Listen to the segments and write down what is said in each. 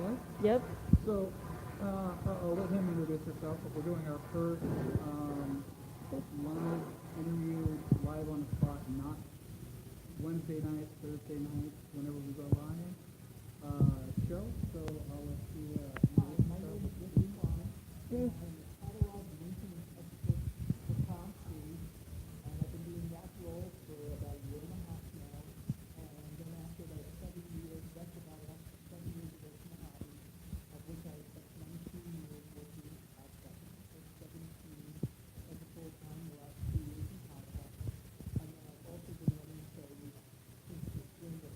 Yes? Yep. So, I'll let him introduce herself, but we're doing our first live interview live on the spot, not Wednesday night, Thursday night, whenever we go live show. So I'll let you introduce yourself. Rich Klein. Mm. I'm the catalog maintenance expert for Tom Cruise, and I've been doing that role for about a year and a half now. And then after like 7 years, that's about it, 7 years away from the hobby, of which I spent 19 years working at Stephan, so 17 as a full-time, the last 2 years in contract. And then I've also been running shows since the spring of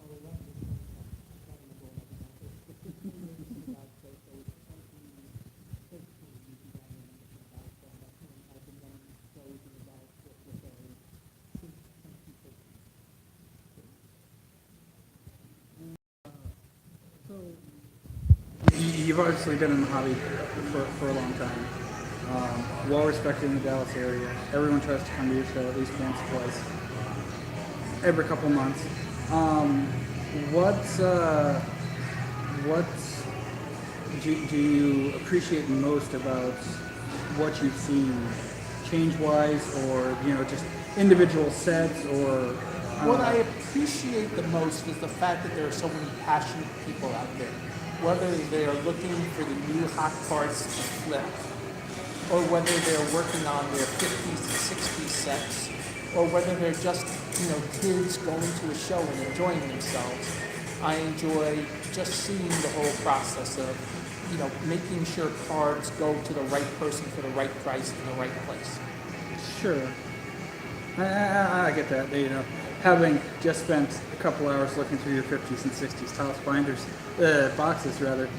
2011. I can't remember when I began. So 15 years in the God's Place, so it's 2013 we began running the God's Place. And I've been running shows in the God's Place with since 2013. So you've obviously been in the hobby for a long time. Well respected in the Dallas area. Everyone tries to come to your show at least once or twice, every couple months. What do you appreciate most about what you've seen, change-wise, or just individual sets, or What I appreciate the most is the fact that there are so many passionate people out there. Whether they are looking for the new hot cards to flip, or whether they're working on their 50s and 60s sets, or whether they're just kids going to a show and enjoying themselves. I enjoy just seeing the whole process of making sure cards go to the right person for the right price in the right place. sure. I get that. Having just spent a couple hours looking through your 50s and 60s Topps binders, boxes rather.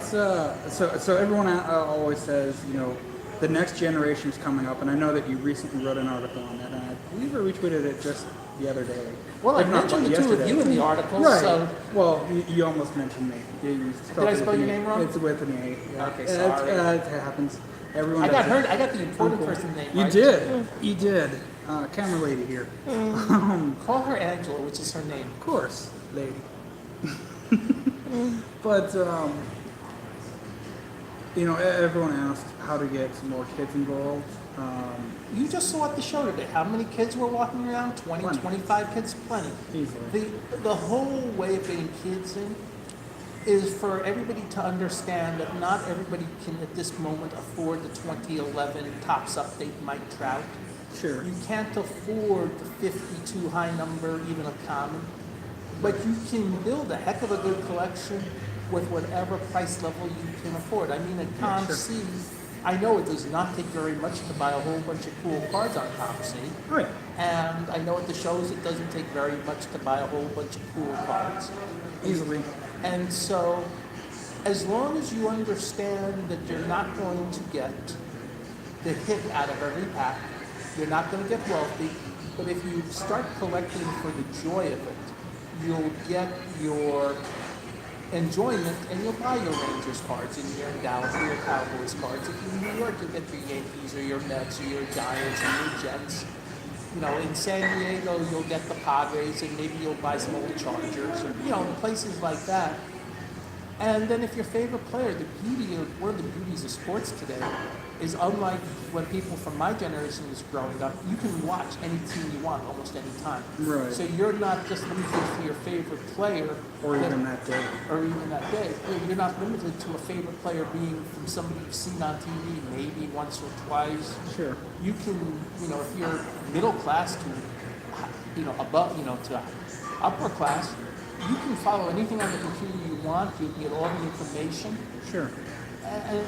So everyone always says, the next generation is coming up, and I know that you recently wrote an article on that, and I believe I retweeted it just the other day. Well, I If not, mentioned the two of yesterday. you in the article, Right. so Well, you almost mentioned me. You spelled I it spell with your an name E. wrong? It's with an E. Yeah. Okay, sorry. It happens. Everyone I does got it. heard. I got the important Uncle. person name You right. did. You did. Camera lady here. Call her Angela, which is her name. Of course, lady. But everyone asked how to get some more kids involved. You just saw at the show today. How many kids were walking around? 20, Plenty. 25 kids? Plenty. Easily. The whole way of getting kids in is for everybody to understand that not everybody can at this moment afford the 2011 Topps update Mike Trout. Sure. You can't afford the 52 high number, even a common. But you can build a heck of a good collection with whatever price level you can afford. I mean, at Tom sure. C, I know it does not take very much to buy a whole bunch of cool cards on Tom C. Right. And I know at the shows it doesn't take very much to buy a whole bunch of cool cards. Easily. And so, as long as you understand that you're not going to get the hit out of every pack, you're not going to get wealthy, but if you start collecting for the joy of it, you'll get your enjoyment and you'll buy your Rangers cards and your Dallas or your Cowboys cards. If you're in New York, you'll get your Yankees or your Mets or your Giants or your Jets. In San Diego, you'll get the Padres and maybe you'll buy some old Chargers or, places like that. And then if your favorite player, one of the beauties of sports today is unlike when people from my generation was growing up, you can watch any team you want almost any time. Right. So you're not just limited to your favorite player. Or even that day. Or even that day. You're not limited to a favorite player being from somebody you've seen on TV maybe once or twice. Sure. You can, if you're middle class to, above, to upper class, you can follow anything on the computer you want. You can get all the information. Sure.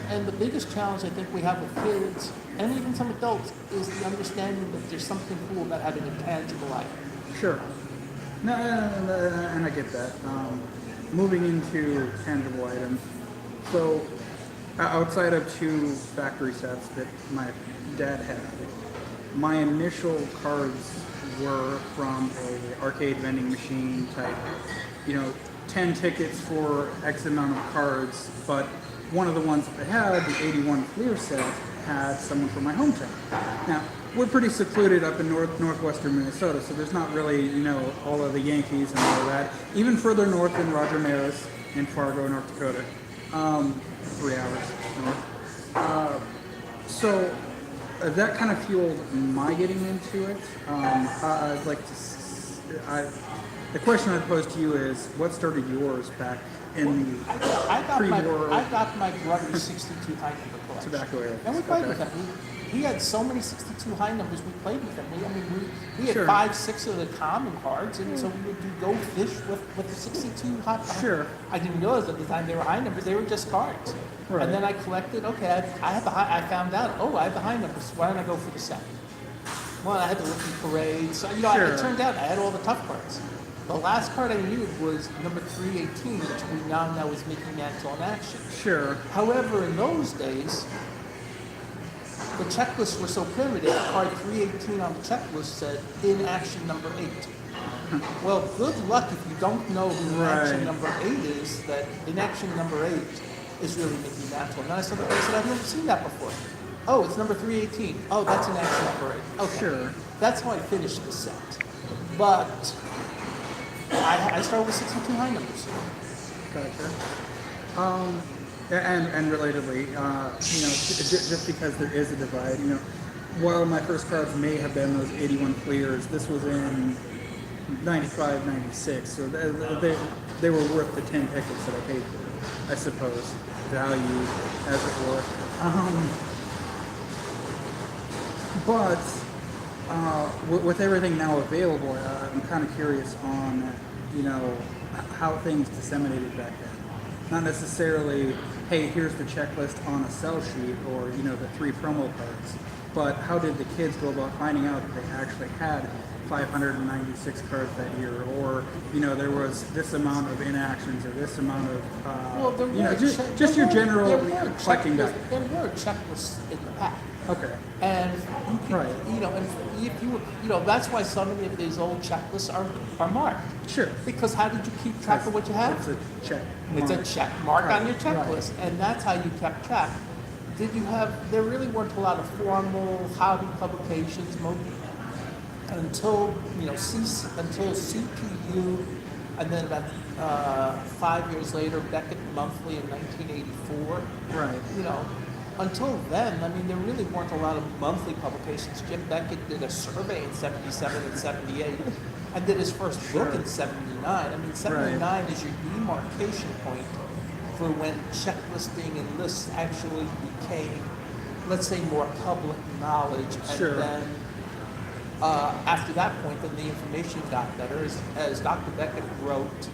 And the biggest challenge I think we have with kids, and even some adults, is the understanding that there's something cool about having a tangible item. Sure. No, and I get that. Moving into tangible items. So, outside of two factory sets that my dad had, my initial cards were from a arcade vending machine type, 10 tickets for X amount of cards, but one of the ones that I had, the 81 clear set, had someone from my hometown. Now, we're pretty secluded up in northwestern Minnesota, so there's not really, all of the Yankees and all of that. Even further north than Roger Maris in Fargo, North Dakota, 3 hours north. So that kind of fueled my getting into it. I'd like to. The question I pose to you is, what started yours back in the pre-war? I got my brother's 62 high number collection. Tobacco era. And we played with him. He had so many 62 high numbers. We played with him. We had Sure. 5, 6 of the common cards, and so we would go fish with the 62 high. Sure. I didn't realize at the time they were high numbers. They were just cards. Right. And then I collected. Okay, I have the high. I found out. Oh, I have the high numbers. Why don't I go for the set? Well, I had the rookie parade. So Sure. it turned out I had all the tough cards. The last card I needed was number 318, which we now know is Mickey Mantle in action. Sure. However, in those days, the checklists were so primitive. Card 318 on the checklist said in action number 8. Well, good luck if you don't know who in action Right. number 8 is. That in action number 8 is really Mickey Mantle. And then I said, I've never seen that before. Oh, it's number 318. Oh, that's in action number 8. Okay. Sure. That's how I finished the set. But I started with 62 high numbers. Gotcha. And relatedly, just because there is a divide, while my first cards may have been those 81 clears, this was in 95, 96, so they were worth the 10 tickets that I paid for, I suppose, value, as it were. But with everything now available, I'm kind of curious on, how things disseminated back then. Not necessarily, hey, here's the checklist on a sell sheet or, the 3 promo cards, but how did the kids go about finding out that they actually had 596 cards that year, or, there was this amount of inactions or this amount of, just your general collecting guide. There were checklists in the pack. Okay. And you could, Right. and if you were, that's why so many of these old checklists are marked. Sure. Because how did you keep track of what you had? It's a check. It's a check mark on your Right. checklist, and that's how you kept track. There really weren't a lot of formal hobby publications until CPU, and then about 5 years later, Beckett Monthly in 1984. Right. Until then, there really weren't a lot of monthly publications. Jim Beckett did a survey in 77 and 78 and did his first book in 79. 79 is your demarcation point for when checklisting and lists actually became, let's say, more public knowledge. And then after that point, then the information got better. As Dr. Beckett wrote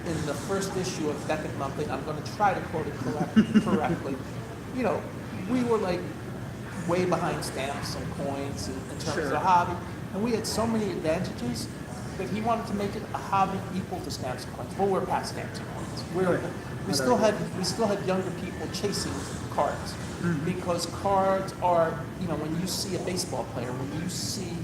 in the first issue of Beckett Monthly, and I'm going to try to quote it correctly, we were like way behind stamps and coins in terms of the hobby, and we had so many advantages that he wanted to make it a hobby equal to stamps and coins. Well, we're past stamps and coins. We still had younger people chasing cards because cards are, when you see a baseball player, when you see,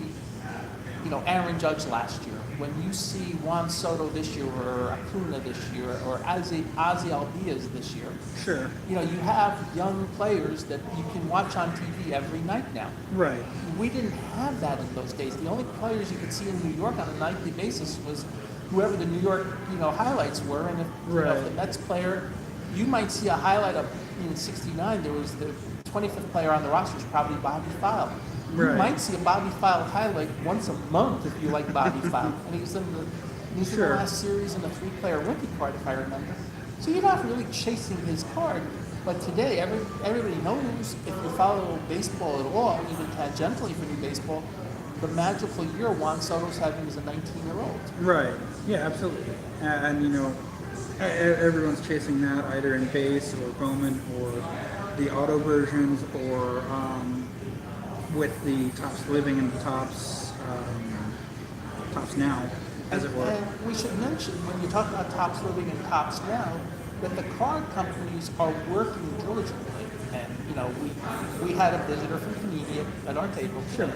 Aaron Judge last year, when you see Juan Soto this year, or Acuna this year, or Ozzy Albies this year, Sure. You have young players that you can watch on TV every night now. Right. We didn't have that in those days. The only players you could see in New York on a nightly basis was whoever the New York, highlights were. And if, if the Mets player, you might see a highlight of in '69. There was the 25th player on the roster was probably Bobby File. You might see a Bobby File highlight once a month if you like Bobby File. And he was in the last series in the 3-player rookie card, if I remember. So you're not really chasing his card. But today, everybody knows, if you follow baseball at all, even tangentially for new baseball, the magical year Juan Soto's having as a 19-year-old. Right. Yeah, absolutely. And everyone's chasing that either in base or Bowman or the auto versions or with the Topps Living and the Topps Now, as it were. And we should mention, when you talk about Topps Living and Topps Now, that the card companies are working diligently. And, we had a visitor from Panini at our table. Sure.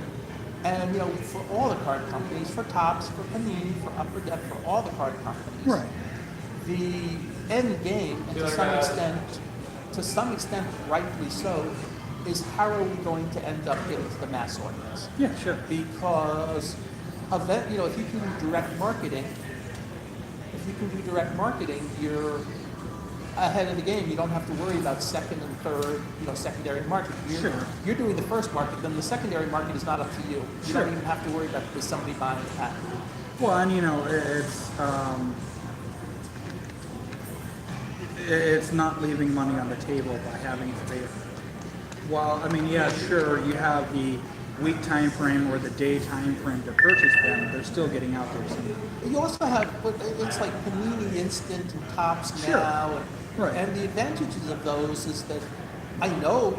And, for all the card companies, for Topps, for Panini, for Upper Deck, for all the card companies, Right. the end game, and to some extent rightly so, is how are we going to end up getting to the mass audience? Yeah, sure. Because if you can do direct marketing, you're ahead of the game. You don't have to worry about second and third, secondary market. You're doing the first market, then the secondary market is not up to you. You don't even have to worry about is somebody buying the patent. Well, and it's not leaving money on the table by having it available. Well, I mean, yeah, sure, you have the week time frame or the day time frame to purchase them. They're still getting out there somehow. You also have, it's like Panini Instant and Topps now. Right. And the advantages of those is that I know,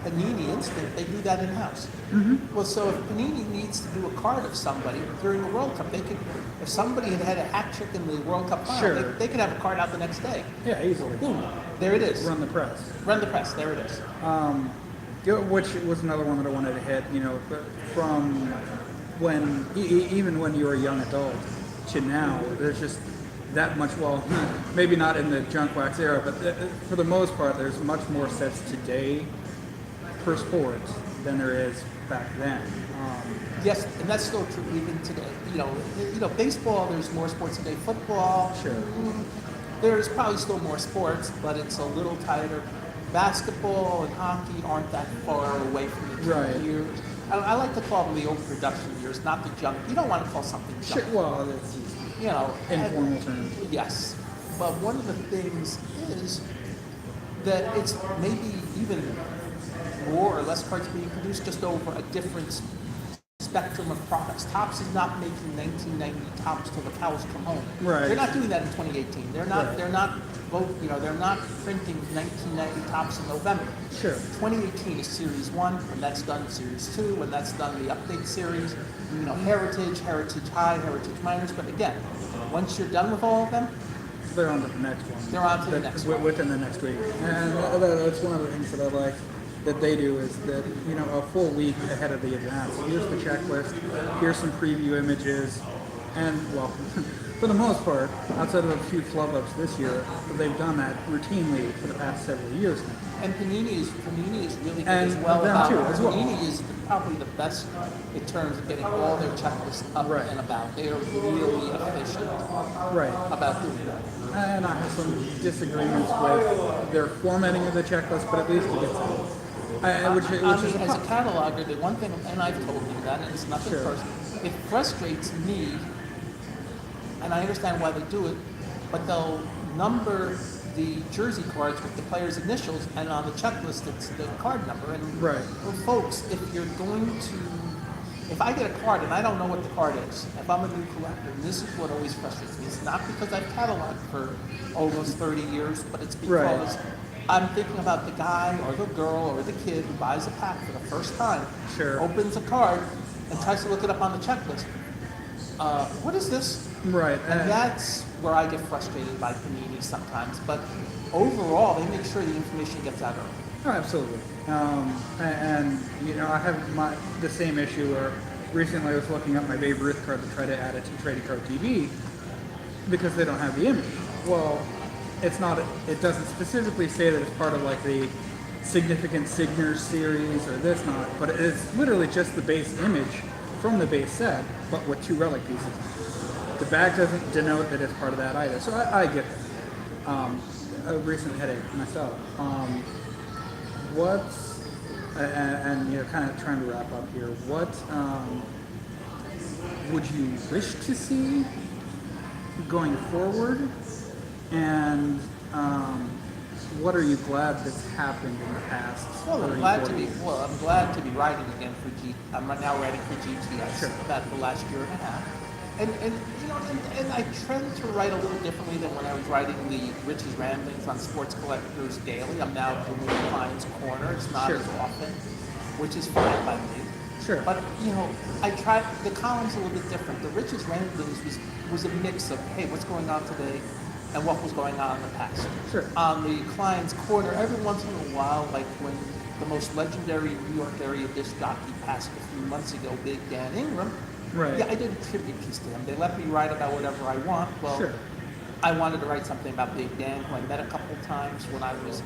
Panini Instant, they do that in-house. Mm-hmm. Well, so if Panini needs to do a card of somebody during the World Cup, if somebody had a hat trick in the World Cup final, they could have a card out the next day. Yeah, easily. Boom. There it is. Run the press. There it is. Which was another one that I wanted to hit, but from when, even when you were a young adult to now, there's just that much, well, maybe not in the junk wax era, but for the most part, there's much more sets today per sport than there is back then. Yes, and that's still true even today. Baseball, there's more sports today. Football, Sure. There's probably still more sports, but it's a little tighter. Basketball and hockey aren't that far away from each other. Right. I like to call them the overproduction years, not the junk. You don't want to call something junk. Sure. Well, that's informal terms. Yes, but one of the things is that it's maybe even more or less cards being produced just over a different spectrum of products. Topps is not making 1990 Topps till the cows come home. Right. They're not doing that in 2018. They're not. Right. They're not. They're not printing 1990 Topps in November. Sure. 2018 is Series 1, when that's done Series 2, when that's done the update series. Heritage, Heritage High, Heritage Minors. But again, once you're done with all of them, They're on to the next one. They're on to the next one. Within the next week. And that's one of the things that I like that they do is that, a full week ahead of the event. Here's the checklist, here's some preview images, and, well, for the most part, outside of a few flub-ups this year, they've done that routinely for the past several years now. And Panini is really good And as well. them too, as well. Panini is probably the best in terms of getting all their checklists up Right. and about. They are really efficient about doing that. And I have some disagreements with their formatting of the checklist, but at least it gets out. Which is as a cataloger, the one thing, and I've told you that, and it's nothing Sure. personal, it frustrates me, and I understand why they do it, but they'll number the jersey cards with the player's initials, and on the checklist it's the card number. And Right. well, folks, if I get a card and I don't know what the card is, if I'm a new collector, and this is what always frustrates me, it's not because I've cataloged for almost 30 years, but it's because I'm thinking about the guy or the girl or the kid who buys a pack for the first time, Sure. opens a card, and tries to look it up on the checklist. What is this? Right. And that's where I get frustrated by Panini sometimes. But overall, they make sure the information gets out early. Oh, absolutely. And I have the same issue where recently I was looking up my Babe Ruth card to try to add it to Trading Card TV because they don't have the image. Well, it's not. It doesn't specifically say that it's part of like the significant signatures series or this not, but it's literally just the base image from the base set, but with 2 relic pieces. The bag doesn't denote that it's part of that either, so I get it. A recent headache myself. Kind of trying to wrap up here. What would you wish to see going forward, and what are you glad that's happened in the past? Well, I'm 30, glad 40 years? I'm glad to be writing again for I'm now writing for GTS Sure. about the last year and a half. And I trend to write a little differently than when I was writing the Rich's Ramblings on Sports Collectors Daily. I'm now doing the Klein's Corner. It's not Sure. as often, which is fine by me. Sure. But I tried the column's a little bit different. The Rich's Ramblings was a mix of what's going on today and what was going on in the past. Sure. On the Klein's Corner, every once in a while, like when the most legendary New York area disc jockey passed a few months ago, Big Dan Ingram. Right. Yeah, I did a tribute piece to him. They let me write about whatever I want. Well, Sure. I wanted to write something about Big Dan, who I met a couple of times when I was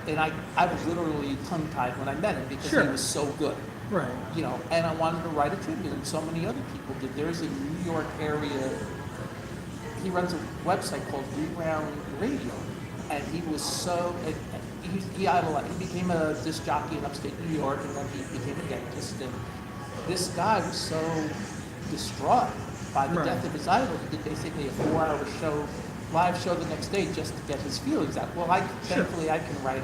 and I was literally tongue-tied when I met him because Sure. he was so good. Right. And I wanted to write a tribute, and so many other people did. There's a New York area, he runs a website called Reground Radio, and he was so, he became a disc jockey in upstate New York, and then he became a dentist, and this guy was so distraught by the Right. death of his idol. He did basically a 4-hour show, live show the next day just to get his feelings out. Well, thankfully I can write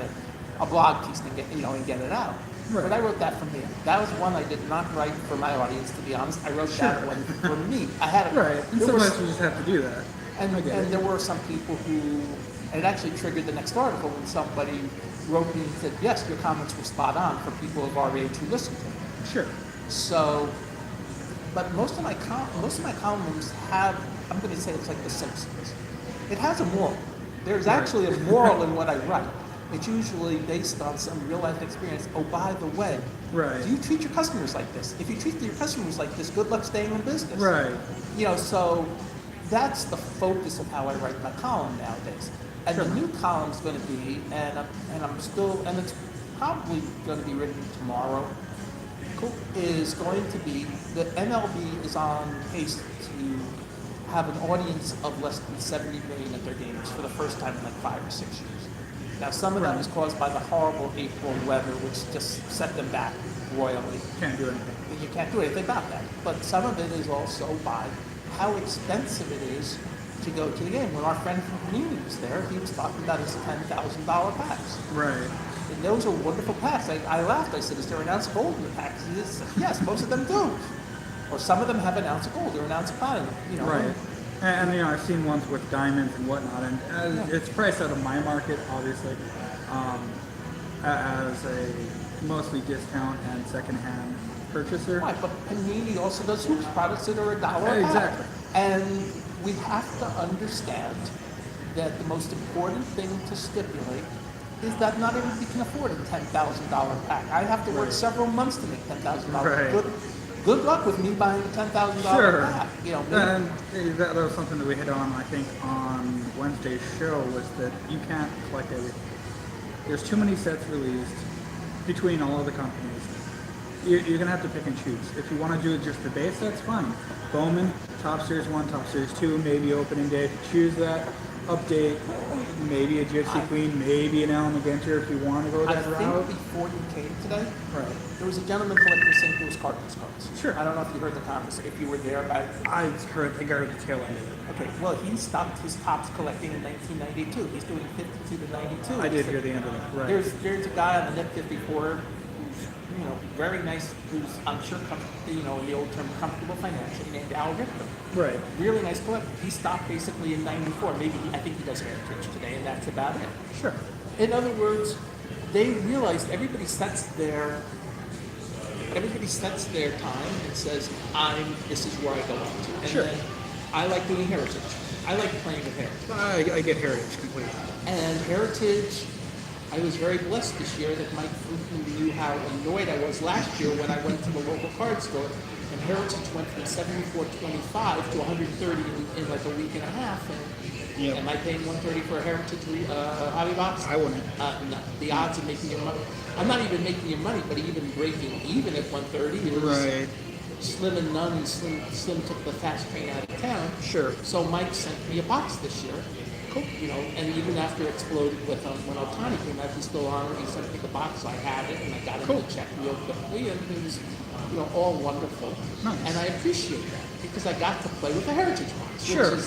a blog piece and get it out. Right. But I wrote that for me. That was one I did not write for my audience, to be honest. I wrote that one for me. I had it. Right. And there was- sometimes you just have to do that. and, I get and it. there were some people who, and it actually triggered the next article when somebody wrote me and said, yes, your comments were spot on for people of our age who listen to me. Sure. So, but most of my columns have, I'm going to say it's like The Simpsons. It has a moral. There's Right. actually a moral in what I write. It's usually based on some real life experience. Oh, by the way, Right. do you treat your customers like this? If you treat your customers like this, good luck staying in business. Right. So that's the focus of how I write my column nowadays. And Sure. the new column's going to be, and it's probably going to be written tomorrow, is going to be, the MLB is on pace to have an audience of less than 70 million at their games for the first time in like 5 or 6 years. Now, some of that was caused by the horrible April weather, which just set them back royally. Can't do anything. You can't do anything about that. But some of it is also by how expensive it is to go to the game. When our friend from Community was there, he was talking about his $10,000 packs. Right. And those are wonderful packs. I laughed. I said, is there an ounce of gold in the packs? He said, yes, most of them do. Or some of them have an ounce of gold or an ounce of platinum. Right. And I've seen ones with diamonds and whatnot, and it's priced out of my market, obviously, as a mostly discount and secondhand purchaser. Right, but Panini also does hoops products that are $1 a pack. Exactly. And we have to understand that the most important thing to stipulate is that not everybody can afford a $10,000 pack. I have to work Right. several months to make $10,000. Right. Good luck with me buying a $10,000 Sure. pack. And that was something that we hit on, I think, on Wednesday's show, was that you can't collect everything. There's too many sets released between all of the companies. You're going to have to pick and choose. If you want to do just the base sets, fine. Bowman, Top Series 1, Top Series 2, maybe opening day. If you choose that, update, maybe a Gypsy Queen, maybe an Alan McGinter if you want to go I that think route. before you came today, Right. there was a gentleman collecting St. Louis Cardinals cards. Sure. I don't know if you heard the conversation, if you were there. I think I heard the tail end of it. Okay, well, he stopped his tops collecting in 1992. He's doing 52 to 92. I did hear the end of it. Right. There's a guy on the Net 54 who's very nice, who's I'm sure in the old term comfortable financially, named Al Richter. Right. Really nice collector. He stopped basically in 94. I think he does heritage today, and that's about it. Sure. In other words, they realized everybody sets their time and says, this is where I go up to. And Sure. then I like doing heritage. I like playing with heritage. I get heritage completely. And heritage, I was very blessed this year that Mike Fruitman knew how annoyed I was last year when I went to the local card store, and heritage went from $74.25 to $130 in like a week and a half. And Yep. am I paying $130 for a heritage hobby box? I wouldn't. No. The odds of making your money, I'm not even making your money, but even breaking even at $130 is Right. slim and none, and Slim took the fast train out of town. Sure. So Mike sent me a box this year. Cool. And even after it exploded with when Otani came out, he's still on. He sent me the box, so I had it, and I got him Cool. the check real quickly, and it was, all wonderful. Nice. And I appreciate that because I got to play with a heritage box, Sure.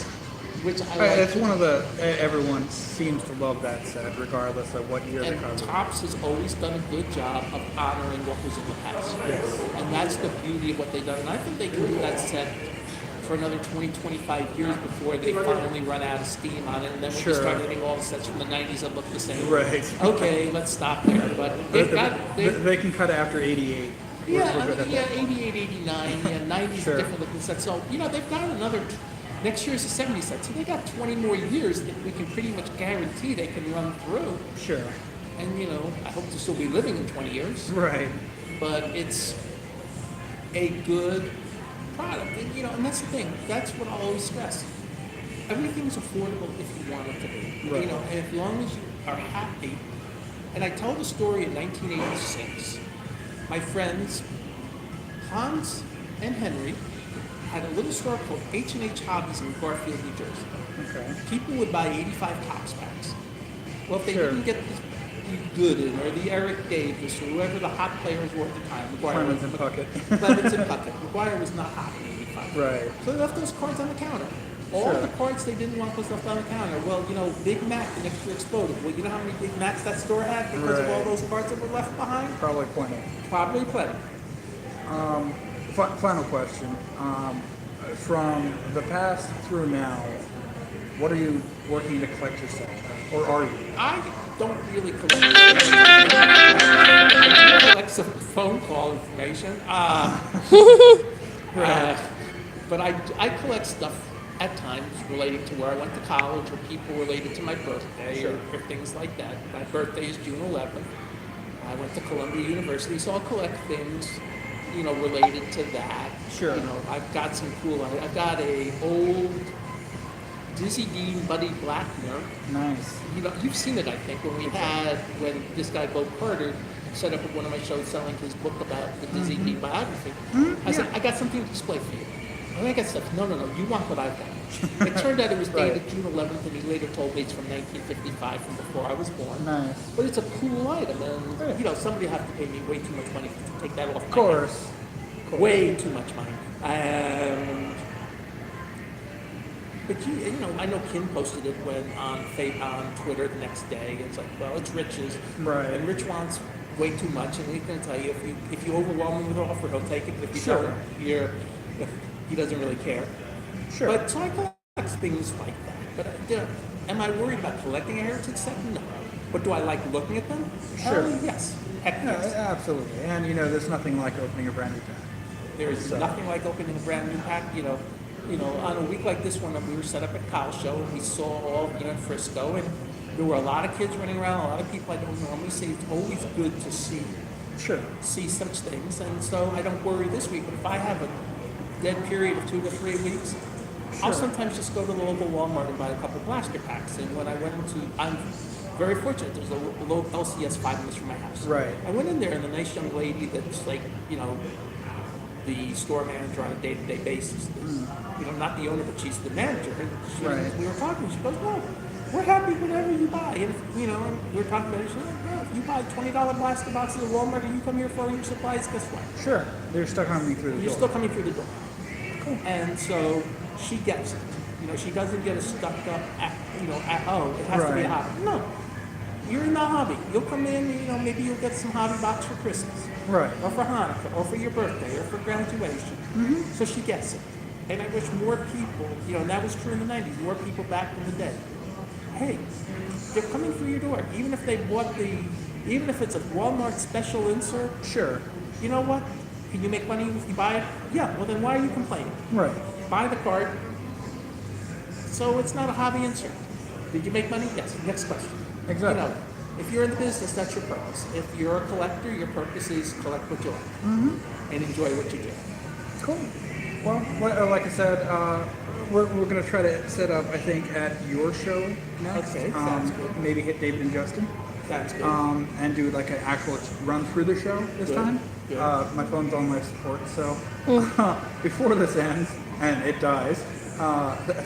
which I like. It's one of the, everyone seems to love that set, regardless of what year they And come. Topps has always done a good job of honoring what was in the past. Yes. And that's the beauty of what they've done. And I think they can do that set for another 20, 25 years before they finally run out of steam on it. And then when Sure. you start getting all the sets from the 90s that look the same. Right. Okay, let's stop there. But They can cut after 88. We're good at that. 88, 89, 90s Sure. different looking sets. So, they've got another, next year's a 70 set. So they got 20 more years that we can pretty much guarantee they can run through. Sure. And, I hope to still be living in 20 years. Right. But it's a good product. And that's the thing. That's what I always stress. Everything's affordable if you want it to be. Right. And as long as you are happy And I told the story in 1986. My friends, Hans and Henry, had a little store called H&H Hobbies in Garfield, New Jersey. Okay. People would buy 85 Topps packs. Well, if they Sure. didn't get the Gooden or the Eric Davis or whoever the hot players were at the time, Clemens and Puckett. Clemens and Puckett. McGuire was not hot in 85. Right. So they left those cards on the counter. All Sure. the cards they didn't want was left on the counter. Well, Big Mac, the next year exploded. Well, you know how many Big Macs that store had because of all Right. those cards that were left behind? Probably plenty. Probably plenty. Final question. From the past through now, what are you working to collect yourself? Or are you? I don't really collect. I do collect some phone call information. But I collect stuff at times relating to where I went to college or people related to my birthday or things like that. My birthday is June 11th. I went to Columbia University, so I'll collect things, related to that. Sure. I've got some cool. I've got a old Dizzy Dean Buddy Blackmer. Nice. You've seen it, I think, when this guy Bo Carter set up at one of my shows selling his book about the Dizzy Dean biography. I said, I got something to display for you. And I got stuff. No, you want what I've got. It turned out it was dated June 11th, and he later told me it's from 1955, from before I was born. Nice. But it's a cool item, and somebody have to pay me way too much money to take that off. Of course. Way too much money. But I know Kim posted it on Twitter the next day. It's like, well, it's Rich's, Right. and Rich wants way too much, and he's going to tell you if you overwhelm him with an offer, he'll take it. But if you don't, he doesn't really care. Sure. But so I collect things like that. But am I worried about collecting a heritage set? No. But do I like looking at them? Sure. Yes. Heck Yeah, yes. absolutely. And there's nothing like opening a brand new pack. There is nothing like opening a brand new pack. On a week like this one, we were set up at Kyle Show, and we saw all in Frisco, and there were a lot of kids running around, a lot of people I don't normally see. It's always good to see such things, and so I don't worry this week. But if I have a dead period of 2 to 3 weeks, I'll sometimes just go to the local Walmart and buy a couple blaster packs. And when I went I'm very fortunate. There's a low LCS 5 minutes from my house. Right. I went in there, and the nice young lady that's like, the store manager on a day-to-day basis. Not the owner, but she's the manager. And we were talking. She goes, "No, we're happy whatever you buy." And we were talking about it. She's like, "No, if you buy $20 blaster boxes at Walmart and you come here for your supplies, guess what? Sure. They're still coming through the door. You're still coming through the door." Cool. And so she gets it. She doesn't get it stuck up at it has to be a hobby. No. You're in the hobby. You'll come in, maybe you'll get some hobby box for Christmas. Right. Or for Hanukkah, or for your birthday, or for graduation. So she gets it. And I wish more people, and that was true in the 90s, more people back in the day. Hey, they're coming through your door. Even if even if it's a Walmart special insert. Sure. You know what? Can you make money if you buy it? Yeah, well then why are you complaining? Right. Buy the card. So it's not a hobby insert. Did you make money? Yes. Next question. Exactly. If you're in the business, that's your purpose. If you're a collector, your purpose is collect what you like and enjoy what you do. Cool. Well, like I said, we're going to try to set up, I think, at your show next. Okay, sounds good. Maybe hit David and Justin. Sounds good. And do like an actual run through the show this time. Good. My phone's on life support, so before this ends and it dies,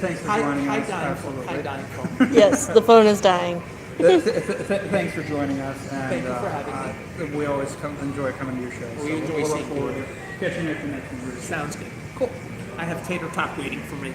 thanks for joining us. Absolutely. Hi, dying phone. Yes, the phone is dying. Thanks for joining us, and Thank you for having we always enjoy coming to your show. We enjoy we'll look seeing forward you. to catching you at the next one. Sounds good. Cool. I have tater tot waiting for me.